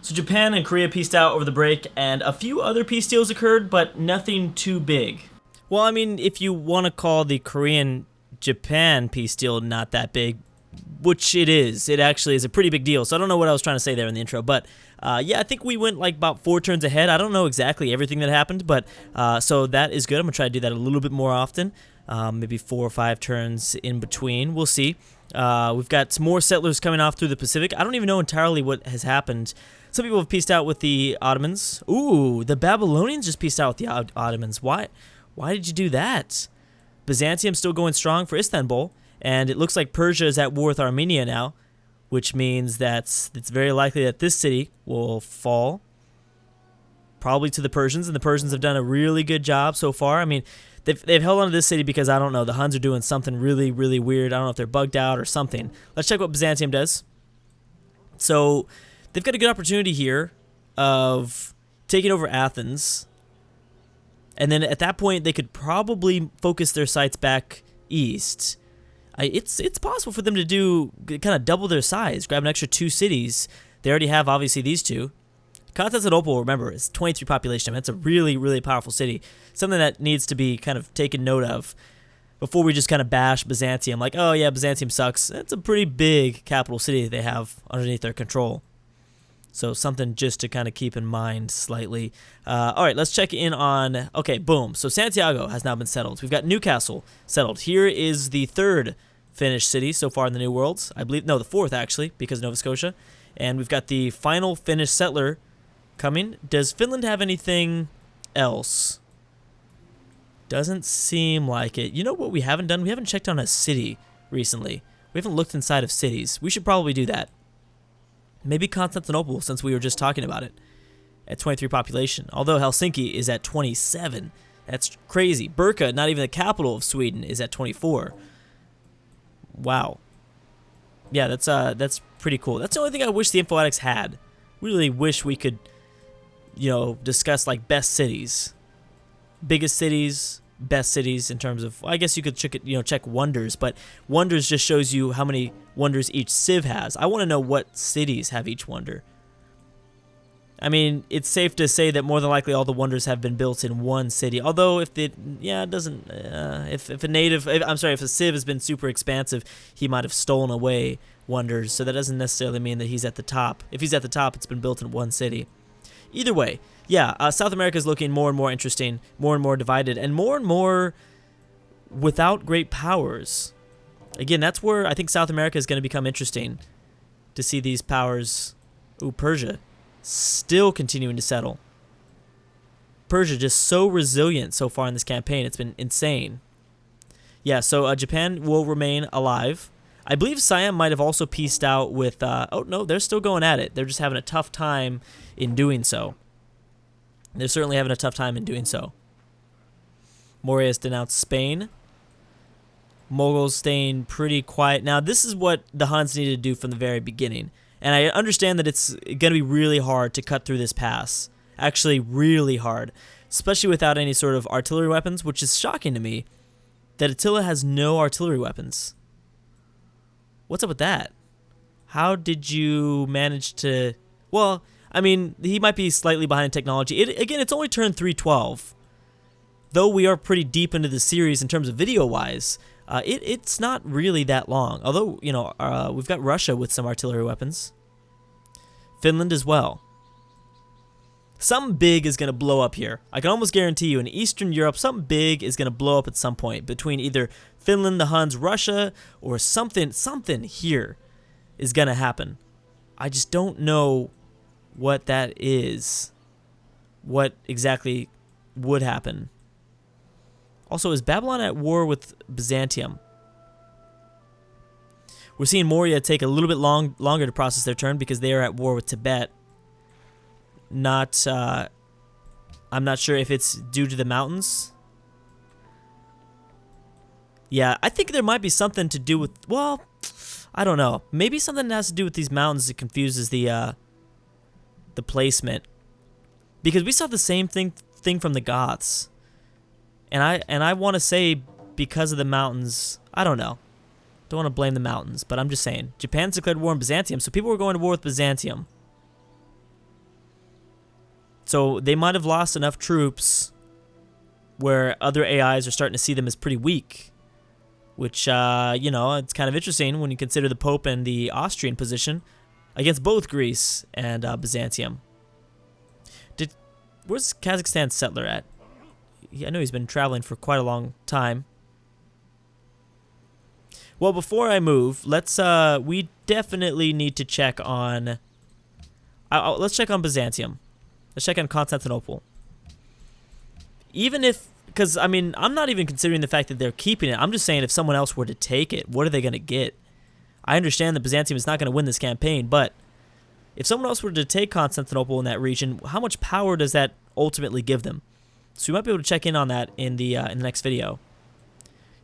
So Japan and Korea pieced out over the break, and a few other peace deals occurred, but nothing too big. Well, I mean, if you want to call the Korean-Japan peace deal not that big, which it is. It actually is a pretty big deal. So I don't know what I was trying to say there in the intro, but yeah, I think we went like about 4 turns ahead. I don't know exactly everything that happened, but so that is good. I'm gonna try to do that a little bit more often, maybe 4 or 5 turns in between. We'll see. We've got some more settlers coming off through the Pacific. I don't even know entirely what has happened. Some people have pieced out with the Ottomans. Ooh, the Babylonians just pieced out with the Ottomans. Why? Why did you do that? Byzantium still going strong for Istanbul. And it looks like Persia is at war with Armenia now, which means that it's very likely that this city will fall, probably to the Persians, and the Persians have done a really good job so far. I mean, they've held on to this city because, I don't know, the Huns are doing something really, really weird. I don't know if they're bugged out or something. Let's check what Byzantium does. So they've got a good opportunity here of taking over Athens, and then at that point they could probably focus their sights back east. It's possible for them to do kind of double their size, grab an extra 2 cities. They already have, obviously, these 2. Constantinople, remember, is 23 population. I mean, it's a really, really powerful city. Something that needs to be kind of taken note of before we just kind of bash Byzantium. Like, oh yeah, Byzantium sucks. It's a pretty big capital city they have underneath their control. So something just to kind of keep in mind slightly. All right, let's check in on, okay, boom. So Santiago has now been settled. We've got Newcastle settled. Here is the 3rd Finnish city so far in the New Worlds. I believe, no, the 4th actually, because of Nova Scotia. And we've got the final Finnish settler coming. Does Finland have anything else? Doesn't seem like it. You know what we haven't done? We haven't checked on a city recently. We haven't looked inside of cities. We should probably do that. Maybe Constantinople, since we were just talking about it, at 23 population. Although Helsinki is at 27. That's crazy. Birka, not even the capital of Sweden, is at 24. Wow. Yeah, that's pretty cool. That's the only thing I wish the Infoetics had. Really wish we could, you know, discuss like best cities. Biggest cities, best cities in terms of, I guess you could check wonders, but wonders just shows you how many wonders each civ has. I want to know what cities have each wonder. I mean, it's safe to say that more than likely all the wonders have been built in one city. Although if it doesn't, if a civ has been super expansive, he might have stolen away wonders. So that doesn't necessarily mean that he's at the top. If he's at the top, it's been built in one city. Either way, yeah, South America is looking more and more interesting, more and more divided, and more without great powers. Again, that's where I think South America is going to become interesting to see these powers. Ooh, Persia still continuing to settle. Persia just so resilient so far in this campaign. It's been insane. Yeah, so Japan will remain alive. I believe Siam might have also pieced out with, oh no, they're still going at it. They're just having a tough time in doing so. They're certainly having a tough time in doing so. Morea has denounced Spain. Mongols staying pretty quiet. Now, this is what the Huns needed to do from the very beginning. And I understand that it's going to be really hard to cut through this pass. Actually, really hard. Especially without any sort of artillery weapons, which is shocking to me that Attila has no artillery weapons. What's up with that? How did you manage to... Well, I mean, he might be slightly behind in technology. Again, it's only turn 312. Though we are pretty deep into the series in terms of video-wise, it's not really that long. Although, you know, we've got Russia with some artillery weapons. Finland as well. Something big is going to blow up here. I can almost guarantee you in Eastern Europe, something big is going to blow up at some point between either Finland, the Huns, Russia, or something here is going to happen. I just don't know what that is. What exactly would happen. Also, is Babylon at war with Byzantium? We're seeing Morea take a little bit longer to process their turn because they are at war with Tibet. I'm not sure if it's due to the mountains. Yeah, I think there might be something to do with, well, I don't know. Maybe something that has to do with these mountains that confuses the placement. Because we saw the same thing from the Goths. And I want to say because of the mountains, I don't know. Don't want to blame the mountains, but I'm just saying. Japan's declared war on Byzantium, so people were going to war with Byzantium. So they might have lost enough troops where other AIs are starting to see them as pretty weak. Which, you know, it's kind of interesting when you consider the Pope and the Austrian position against both Greece and Byzantium. Where's Kazakhstan's settler at? I know he's been traveling for quite a long time. Well, before I move, we definitely need to check on... let's check on Byzantium. Let's check on Constantinople. Even if... Because, I mean, I'm not even considering the fact that they're keeping it. I'm just saying if someone else were to take it, what are they going to get? I understand that Byzantium is not going to win this campaign, but if someone else were to take Constantinople in that region, how much power does that ultimately give them? So we might be able to check in on that in the next video.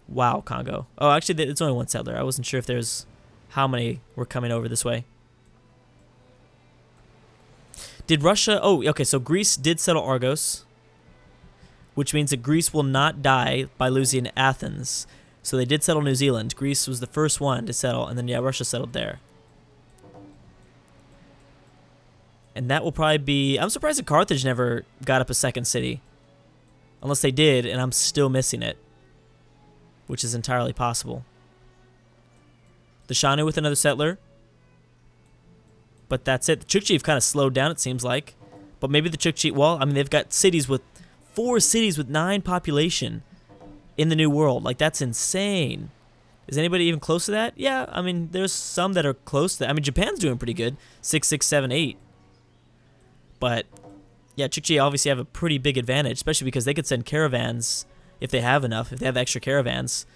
Wow, Congo. Oh, actually, it's only one settler. I wasn't sure if there's how many were coming over this way. Did Russia... Oh, okay, so Greece did settle Argos, which means that Greece will not die by losing Athens. So they did settle New Zealand. Greece was the first one to settle, and then, yeah, Russia settled there. And that will probably be... I'm surprised that Carthage never got up a second city. Unless they did, and I'm still missing it. Which is entirely possible. The Shanu with another settler. But that's it. The Chukchi have kind of slowed down, it seems like. But maybe the Chukchi... Well, I mean, they've got cities with... 4 cities with 9 population in the New World. Like, that's insane. Is anybody even close to that? Yeah, I mean, there's some that are close to that. I mean, Japan's doing pretty good. 6, 6, 7, 8. But, yeah, Chukchi obviously have a pretty big advantage, especially because they could send caravans, if they have enough, if they have extra caravans,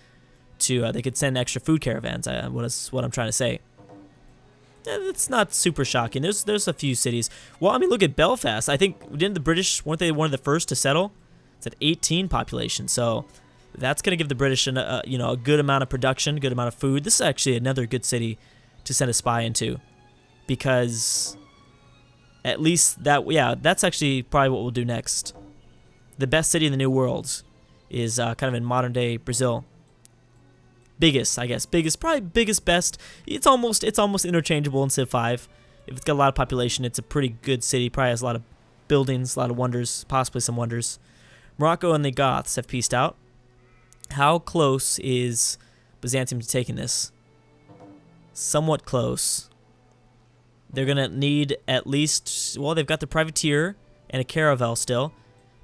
to, they could send extra food caravans, what I'm trying to say. Yeah, it's not super shocking. There's a few cities. Well, I mean, look at Belfast. I think, didn't the British, weren't they one of the first to settle? It's at 18 population, so that's going to give the British you know, a good amount of production, good amount of food. This is actually another good city to send a spy into, because at least that, yeah, that's actually probably what we'll do next. The best city in the New World is kind of in modern-day Brazil. Biggest, I guess. Probably biggest, best. It's almost interchangeable in Civ 5. If it's got a lot of population, it's a pretty good city. Probably has a lot of buildings, a lot of wonders, possibly some wonders. Morocco and the Goths have peaced out. How close is Byzantium to taking this? Somewhat close. They're going to need at least... Well, they've got the privateer and a caravel still.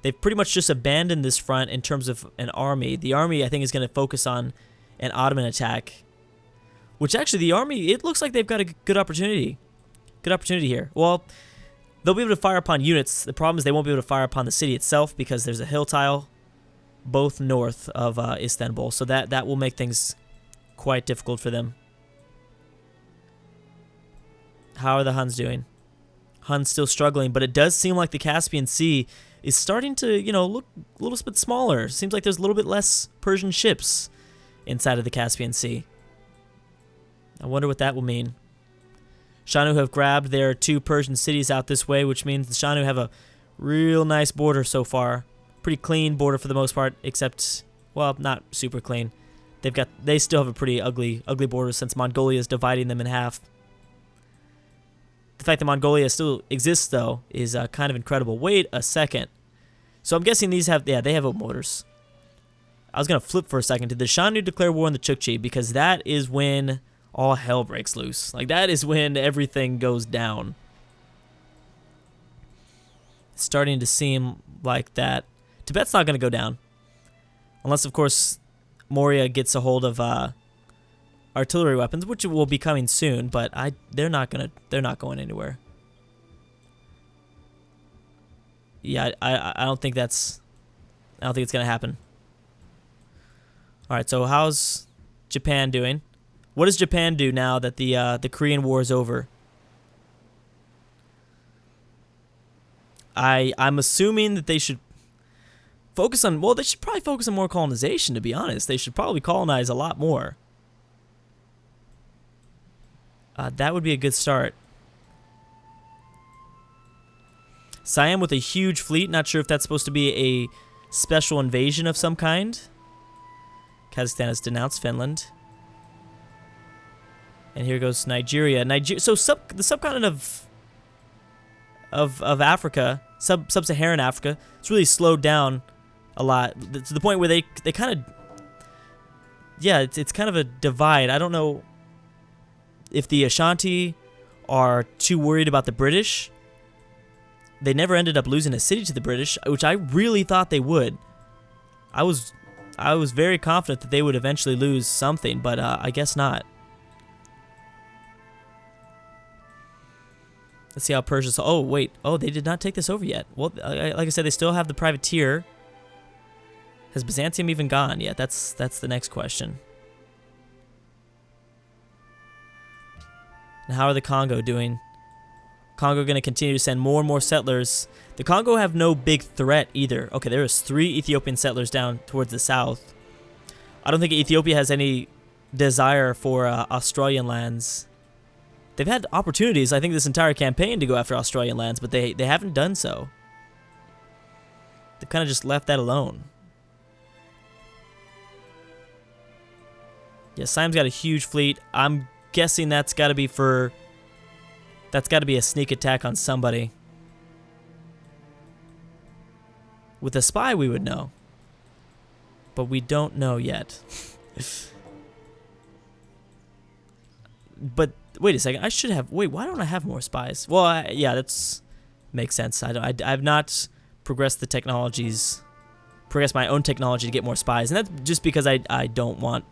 They've pretty much just abandoned this front in terms of an army. The army, I think, is going to focus on an Ottoman attack. Which actually, the army, it looks like they've got a good opportunity. Good opportunity here. Well, they'll be able to fire upon units. The problem is they won't be able to fire upon the city itself because there's a hill tile both north of Istanbul. So that will make things quite difficult for them. How are the Huns doing? Huns still struggling, but it does seem like the Caspian Sea is starting to, you know, look a little bit smaller. Seems like there's a little bit less Persian ships inside of the Caspian Sea. I wonder what that will mean. Shanu have grabbed their 2 Persian cities out this way, which means the Shanu have a real nice border so far. Pretty clean border for the most part, except, well, not super clean. They still have a pretty ugly border since Mongolia is dividing them in half. The fact that Mongolia still exists, though, is kind of incredible. Wait a second. So I'm guessing these have, yeah, they have motors. I was going to flip for a second. Did the Shanu declare war on the Chukchi? Because that is when all hell breaks loose. Like, that is when everything goes down. It's starting to seem like that. Tibet's not going to go down. Unless, of course, Moria gets a hold of artillery weapons, which will be coming soon, but they're not going anywhere. Yeah, I don't think it's going to happen. All right, so how's Japan doing? What does Japan do now that the Korean War is over? I'm assuming that they should focus on, well, they should probably focus on more colonization, to be honest. They should probably colonize a lot more. That would be a good start. Siam with a huge fleet. Not sure if that's supposed to be a special invasion of some kind. Kazakhstan has denounced Finland. And here goes Nigeria. So the subcontinent of Africa sub-Saharan Africa. It's really slowed down a lot to the point where they kind of, yeah, it's kind of a divide. I don't know if the Ashanti are too worried about the British. They never ended up losing a city to the British, which I really thought they would. I was very confident that they would eventually lose something, but I guess not. Let's see how Persia's... Oh, wait. Oh, they did not take this over yet. Well, like I said, they still have the privateer. Has Byzantium even gone yet? That's the next question. And how are the Congo doing? Congo going to continue to send more and more settlers. The Congo have no big threat either. Okay, there is 3 Ethiopian settlers down towards the south. I don't think Ethiopia has any desire for Australian lands. They've had opportunities, I think, this entire campaign to go after Australian lands, but they haven't done so. They've kind of just left that alone. Yeah, Siam's got a huge fleet. I'm guessing that's got to be for... That's got to be a sneak attack on somebody. With a spy, we would know. But we don't know yet. But wait a second. I should have... Wait, why don't I have more spies? Well, yeah, that's... Makes sense. I've not progressed the technologies... Progressed my own technology to get more spies. And that's just because I don't want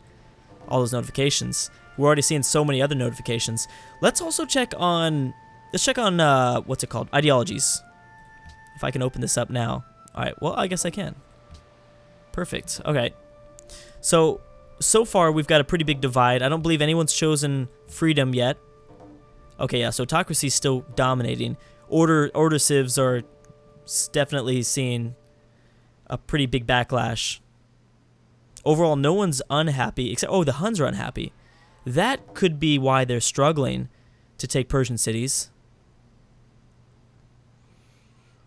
all those notifications. We're already seeing so many other notifications. Let's also check on... Let's check on, what's it called? Ideologies. If I can open this up now. Alright, well, I guess I can. Perfect. Okay. So far, we've got a pretty big divide. I don't believe anyone's chosen freedom yet. Okay, yeah, so autocracy's still dominating. Order civs are definitely seeing a pretty big backlash. Overall, no one's unhappy, except... Oh, the Huns are unhappy. That could be why they're struggling to take Persian cities.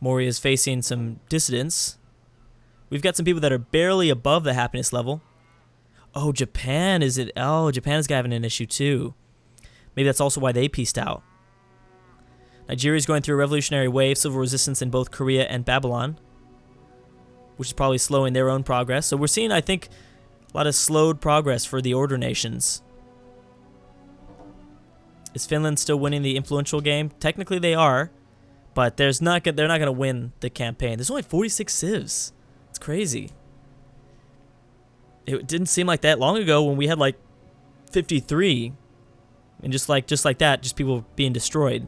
Moria is facing some dissidents. We've got some people that are barely above the happiness level. Oh, Japan is it? Oh, Japan's having an issue too. Maybe that's also why they peaced out. Nigeria's going through a revolutionary wave, civil resistance in both Korea and Babylon, which is probably slowing their own progress. So we're seeing, I think, a lot of slowed progress for the order nations. Is Finland still winning the influential game? Technically they are, but they're not going to win the campaign. There's only 46 civs. It's crazy. It didn't seem like that long ago when we had like 53, and just like that, just people being destroyed.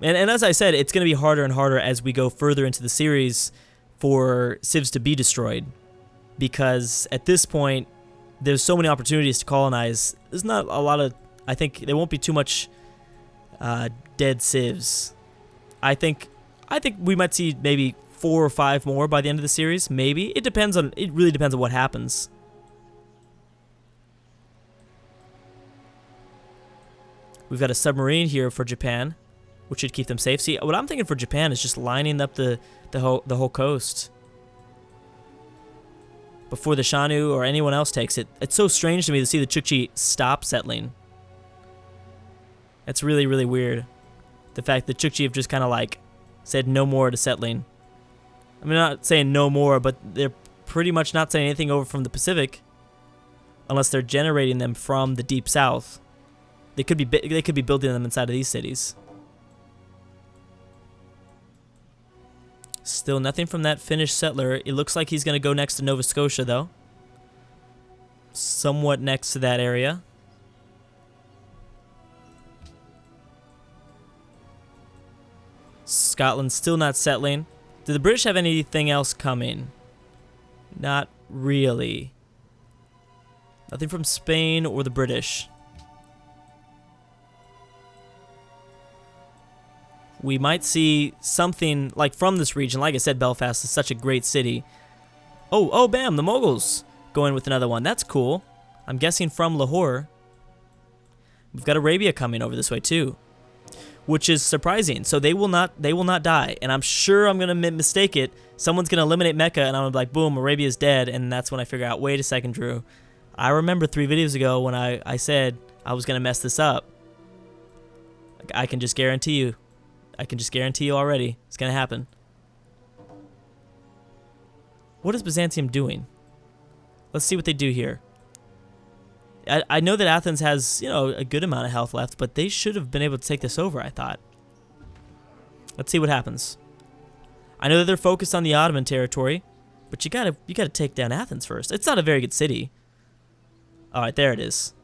And as I said, it's going to be harder and harder as we go further into the series for civs to be destroyed, because at this point there's so many opportunities to colonize. There's not a lot of... I think there won't be too much dead civs. I think we might see maybe 4 or 5 more by the end of the series. Maybe. It really depends on what happens. We've got a submarine here for Japan, which should keep them safe. See, what I'm thinking for Japan is just lining up the whole coast before the Shanu or anyone else takes it. It's so strange to me to see the Chukchi stop settling. That's really, really weird. The fact that Chukchi have just kind of like said no more to settling. I mean, not saying no more, but they're pretty much not saying anything over from the Pacific, unless they're generating them from the deep south. They could be building them inside of these cities. Still nothing from that Finnish settler. It looks like he's going to go next to Nova Scotia, though. Somewhat next to that area. Scotland's still not settling. Do the British have anything else coming? Not really. Nothing from Spain or the British. We might see something like from this region. Like I said, Belfast is such a great city. Oh, bam, the Moguls going with another one. That's cool. I'm guessing from Lahore. We've got Arabia coming over this way too, which is surprising. So they will not die, and I'm sure I'm gonna mistake it. Someone's gonna eliminate Mecca, and I'm gonna be like, boom, Arabia's dead, and that's when I figure out, wait a second, Drew. I remember 3 videos ago when I said I was gonna mess this up. I can just guarantee you, I can just guarantee you already. It's going to happen. What is Byzantium doing? Let's see what they do here. I know that Athens has, you know, a good amount of health left, but they should have been able to take this over, I thought. Let's see what happens. I know that they're focused on the Ottoman territory, but you gotta take down Athens first. It's not a very good city. All right, there it is.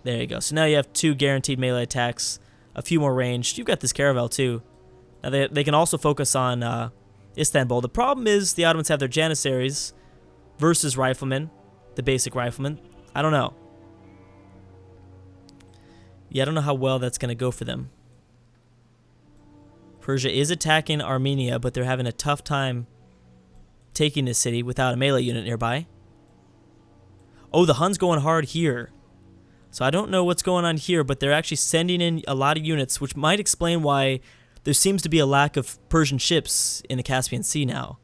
There you go. So now you have 2 guaranteed melee attacks, a few more ranged. You've got this caravel too. Now they can also focus on Istanbul. The problem is the Ottomans have their Janissaries versus riflemen, the basic riflemen. I don't know. Yeah, I don't know how well that's going to go for them. Persia is attacking Armenia, but they're having a tough time taking this city without a melee unit nearby. Oh, the Huns going hard here. So I don't know what's going on here, but they're actually sending in a lot of units, which might explain why there seems to be a lack of Persian ships in the Caspian Sea now.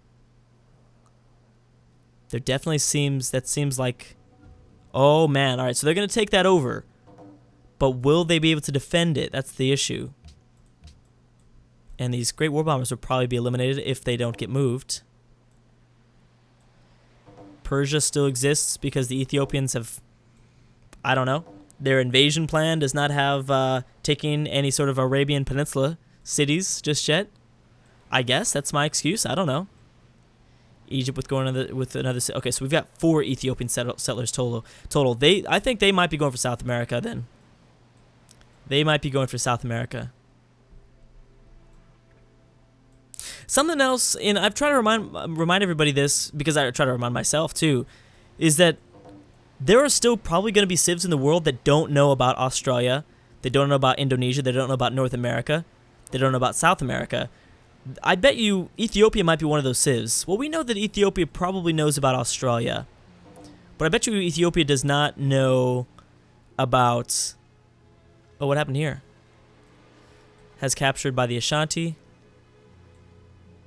There definitely seems like... Oh, man. All right, so they're going to take that over. But will they be able to defend it? That's the issue. And these great war bombers will probably be eliminated if they don't get moved. Persia still exists because the Ethiopians have... I don't know. Their invasion plan does not have taking any sort of Arabian Peninsula cities just yet. I guess that's my excuse. I don't know. Egypt with another... Okay, so we've got 4 Ethiopian settlers total. I think they might be going for South America then. They might be going for South America. Something else, and I've tried to remind everybody this, because I try to remind myself too, is that there are still probably going to be civs in the world that don't know about Australia, they don't know about Indonesia, they don't know about North America, they don't know about South America. I bet you Ethiopia might be one of those civs. Well, we know that Ethiopia probably knows about Australia, but I bet you Ethiopia does not know about... Oh, what happened here? Has captured by the Ashanti.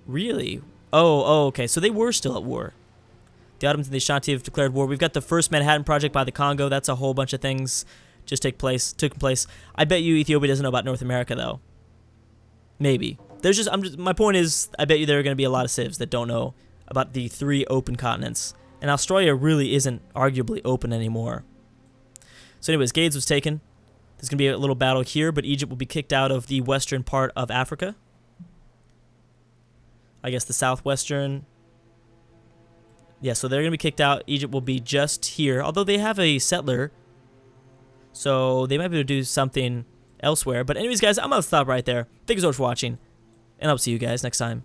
Really? Oh, okay. So they were still at war. The Ottomans and the Ashanti have declared war. We've got the first Manhattan Project by the Congo. That's a whole bunch of things just took place. I bet you Ethiopia doesn't know about North America though. Maybe. My point is, I bet you there are going to be a lot of civs that don't know about the 3 open continents. And Australia really isn't arguably open anymore. So anyways, Gades was taken. There's going to be a little battle here, but Egypt will be kicked out of the western part of Africa. I guess the southwestern. Yeah, so they're going to be kicked out. Egypt will be just here, although they have a settler. So they might be able to do something elsewhere. But anyways, guys, I'm going to stop right there. Thank you so much for watching, and I'll see you guys next time.